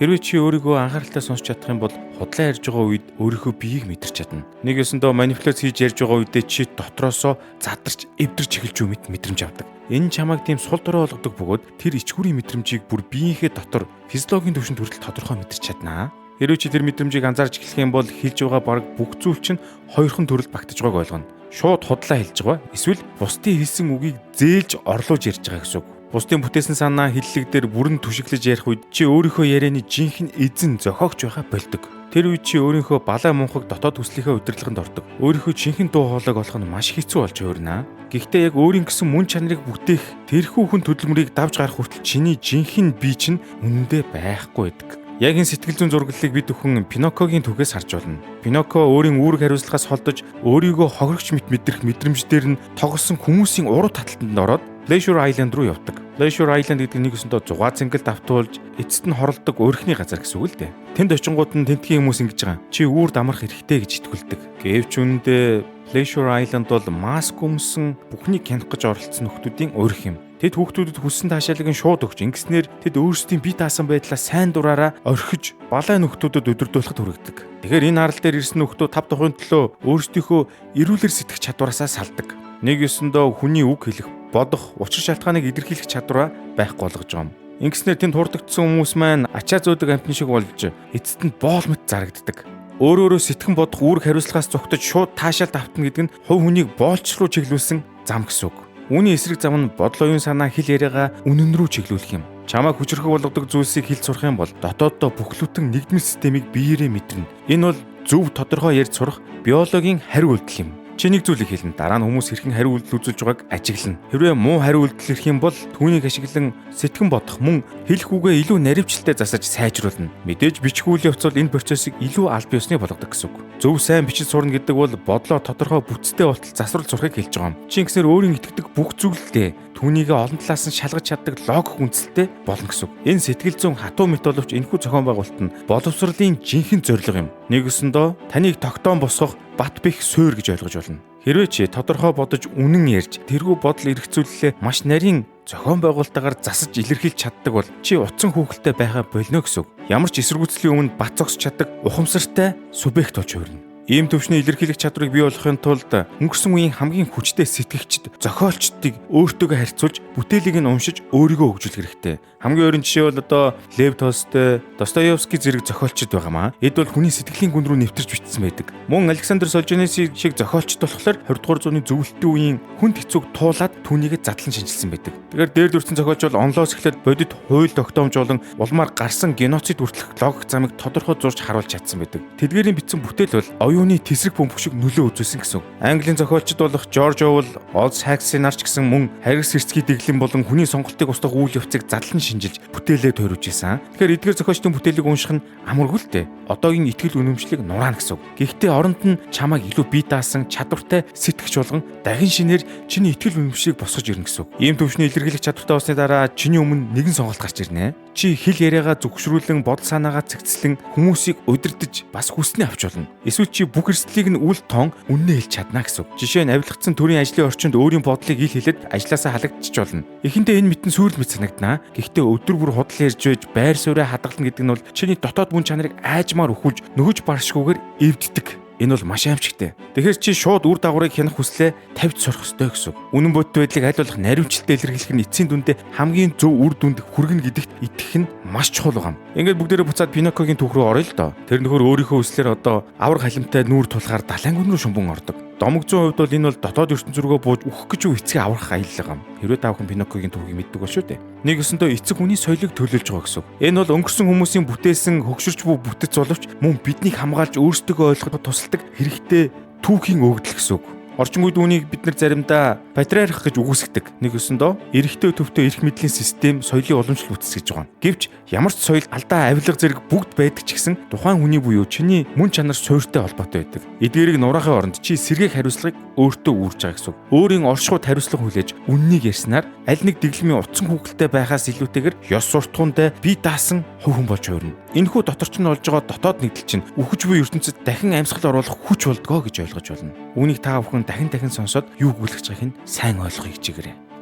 Хэрвээ чи өөрийгөө анхааралтай сонсч чадах юм бол худлаа ярьж байгаа үед өөрийнхөө биеийг мэдэрч чадна. Нэг ёсондоо манипуляц хийж ярьж байгаа үедээ чи дотроосоо задарч эвдэрч эхэлж үмэд мэдрэмж авдаг. Энэ чамайг тийм сул дорой болгодог бөгөөд тэр ичгүүрийн мэдрэмжийг бүр биеийнхээ дотор физиологийн түвшинд хүртэл тодорхой мэдэрч чаднаа. Хэрвээ чи тэр мэдрэмжийг анзаарч эхлэх юм бол хэлж байгаа бараг бүх зүйл чинь хоёрхан төрөлд багтаж байгааг ойлгоно. Шууд худлаа хэлж байгаа эсвэл бусдын хэлсэн үгийг зээлж орлуулж ярьж байгаа гэсэн үг. Бусдын бүтээсэн санаа хиллэг дээр бүрэн түшиглэж ярих үед чи өөрийнхөө ярианы жинхэнэ эзэн зохиогч байхаа болдог. Тэр үед чи өөрийнхөө балай мунхаг дотоод хүслийнхээ удирдлаганд ордог. Өөрийнхөө жинхэнэ дуу хоолойг олох нь маш хэцүү болж хуурнаа. Гэхдээ яг өөрийн гэсэн мөн чанарыг бүтээх тэрхүү хүн төлөвлөмрийг давж гарах хүртэл чиний жинхэнэ бие чинь үнэндээ байхгүй байдаг. Яг энэ сэтгэл зүйн зураглалыг бид бүхэн Пиноккигийн түүхээс харж байна. Пиноккио өөрийн үүрэг хариуцлагаас холдож өөрийгөө хохирогч мэдрэх мэдрэмжээр нь тоглосон хүмүүсийн уруу таталтанд ороод Pleasure Island руу явдаг. Pleasure Island гэдэг нь нэг өсөндөө зугаа цэнгэл давтуулж эцэст нь хорлдог өөрхний газар гэсэн үг л дээ. Тэнд очингууд нь тентгийн хүмүүс ингэж байгаа. Чи үүрд амрах хэрэгтэй гэж итгүүлдэг. Гэвч үүндээ Pleasure Island бол маск өмсөн бүхнийг хянах гэж оролцсон нөхдүүдийн урих юм. Тэд хүүхдүүдэд хүссэн таашаалыг нь шууд өгч ингэснээр тэд өөрсдийн бие даасан байдлаа сайн дураараа орхиж балай нөхдүүдэд өдөрдүүлэхэд хүргэдэг. Тэгэхээр энэ арал дээр ирсэн нөхдүүд 5 дахин төлөө өөрсдийнхөө эрүүлэр сэтгэх чадвараасаа салдаг. Нэг ёсондоо хүний үг хэлэх, бодох, учир шалтгааныг илэрхийлэх чадвараа байхгүй болгож байгаа юм. Ингэснээр тэнд хурдагдсан хүмүүс маань ачаа зөөдөг амтны шиг болж эцэст нь боол мэт зарагддаг. Өөрөөрөө сэтгэн бодох үүрэг хариуцлагаас зугтаж шууд таашаалд автна гэдэг нь хувь хүнийг боолч руу чиглүүлсэн зам гэсэн үг. Үүний эсрэг зам нь бодол оюун санаа хэл яриагаа үнэн рүү чиглүүлэх юм. Чамайг хүчрэх болгодог зүйлсийг хэлж сурах юм бол дотооддоо бүхлбүтэн нэгдмэл системийг биеэрээ мэдэрнэ. Энэ бол зөв тодорхой ярьж сурах биологийн хариу үйлдэл юм. Чи нэг зүйлийг хэлнэ. Дараа нь хүмүүс хэрхэн хариу үйлдэл үзүүлж байгааг ажиглана. Хэрвээ муу хариу үйлдэл ирэх юм бол түүнийг ашиглан сэтгэн бодох мөн хэлэх үгээ илүү наривчлалтай засаж сайжруулна. Мэдээж бичих үйл явц бол энэ процессыг илүү аль биесны болгодог гэсэн үг. Зөв сайн бичиж сурна гэдэг бол бодлоо тодорхой бүтцтэй болтол засварлаж сурахыг хэлж байгаа юм. Чи ингэснээр өөрийн итгэдэг бүх зүйлдээ түүнийг олон талаас нь шалгаж чаддаг логик үндсэлтэй болно гэсэн үг. Энэ сэтгэл зүйн хатуу мэт боловч энэхүү зохион байгуулалт нь боловсролын жинхэнэ зорилго юм. Нэг өсөндөө таныг тогтоон босгох бат бэх суурь гэж ойлгож болно. Хэрвээ чи тодорхой бодож үнэн ярьж тэргүй бодол эргцүүлэлээ маш нарийн зохион байгуулалтаар засаж илэрхийлж чаддаг бол чи утсан хүүхэлтэй байхаа болно гэсэн үг. Ямар ч эсэргүүцлийн өмнө бат зогсож чаддаг ухамсартай субъект болж хувирна. Ийм төвшний илэрхийлэх чадварыг бий болгохын тулд өнгөрсөн үеийн хамгийн хүчтэй сэтгэгчд, зохиолчдыг өөртөөгөө харьцуулж бүтээлийг нь уншиж өөрийгөө хөгжүүлэх хэрэгтэй. Хамгийн ойрын жишээ бол одоо Лев Толстой, Достоевский зэрэг зохиолчд байгаамаа. Эд бол хүний сэтгэлийн гүн рүү нэвтэрч бичсэн байдаг. Мөн Александр Солженицын шиг зохиолчд болохоор 20 дугаар зууны зөвлөлтийн үеийн хүнд хэцүүг туулаад түүнийг задлан шинжилсэн байдаг. Тэгэхээр дээр дүрцэн зохиолч бол онлоос эхлээд бодит хууль тогтоомж болон улмаар гарсан геноцид хүртэлх логик замыг тодорхой зурж харуулж чадсан байдаг. Тэдгээрийн бичсэн бүтээл бол оюуны тесрэг бөмбөг шиг нөлөө үзүүлсэн гэсэн. Английн зохиолчд болох Жорж Оруэлл, Олдс Хаксли нарч гэсэн мөн харгас хэрцгий дэглэм болон хүний сонголтыг устгах үйл явцыг задлан шинжилж бүтээлээ тойруулж исэн. Тэгэхээр эдгээр зохиолчдын бүтээлийг унших нь амаргүй л дээ. Одоогийн итгэл үнэмшлийг нураана гэсэн. Гэхдээ оронд нь чамайг илүү бие даасан чадвартай сэтгэгч болгон дахин шинээр чиний итгэл үнэмшлийг босгож ирнэ гэсэн. Ийм төвшний илэрхийлэх чадвартай болсны дараа чиний өмнө нэгэн сонголт гарч ирнэ. Чи хэл яриагаа зөвшрүүлэн бодол санаагаа цэгцлэн хүмүүсийг удирдах бас хүснээ авч болно. Эсвэл чи бүх эрсдлийг нь үл тоон үннээ хэлж чадна гэсэн. Жишээ нь авилгацсан төрийн ажлын орчинд өөрийн бодлыг ил хэлээд ажлаасаа халагдчих болно. Эхэндээ энэ мэдэн сүйрэл мэт санагдана. Гэхдээ өдөр бүр худал ярьж байж байр суурь хадгална гэдэг нь бол чиний дотоод мөн чанарыг айжмаар өхүүлж нөгөж баршгүйгээр эвддэг. Энэ бол маш аимшигтэй. Тэгэхээр чи шууд үр дагаврыг хянах хүслээ тавьж сурах ёстой гэсэн. Үнэн бодит байдлыг аль болох наривчлалтай илэрхийлэх нь эцсийн дүндээ хамгийн зөв үр дүнд хүргэнэ гэдэгт итгэх нь маш чухал байна. Ингээд бүгдээрээ буцаад Пиноккигийн түүх рүү оръё л доо. Тэр нөхөр өөрийнхөө хүслээр одоо авраг халимтай нүүр тулахаар далайнгүн рүү шумбан ордог. Домог зүүн хувьд бол энэ бол дотоод ертөнц рүүгээ бууж үхэх гэж үү эцгээ аврах аялал юм. Хэрвээ та бүхэн Пиноккигийн түүхийг мэддэг бол шүү дээ. Нэг өсөндөө эцэг хүний соёлыг төлөөлж байгаа гэсэн. Энэ бол өнгөрсөн хүмүүсийн бүтээсэн хөгшөрч буй бүтэц боловч мөн биднийг хамгаалж өөрсдөө ойлгоход тусалдаг хэрэгтэй түүхийн өгдөл гэсэн үг. Орчин үед үүнийг бид нар заримдаа патриарх гэж үгүйсгдэг. Нэг өсөндөө эрэгтэй төвтэй эрх мэдлийн систем соёлын уламжлал үүсгэж байгаа. Гэвч ямар ч соёл алдаа авилга зэрэг бүгд байдаг ч гэсэн тухайн хүний буюу чиний мөн чанар суурьтай холбоотой байдаг. Эдгээрийг нураахын оронд чи сэргээх хариуцлагыг өөртөө үүрж байгаа гэсэн. Өөрийн оршихуйд хариуцлага хүлээж үннийг ярьснаар аль нэг дэглэмийн утсан хүүхэлтэй байхаас илүүтэйгээр ёс суртахуундаа бие даасан хувь хүн болж хувирна. Энэхүү доторч нь болж байгаа дотоод нэгдэл чинь үхэж буй ертөнцид дахин амьсгал оруулах хүч болдгоо гэж ойлгож байна. Үүнийг та бүхэн дахин сонсоод юу гүйлгэж байгааг нь сайн ойлгохыг хичээгээрэй.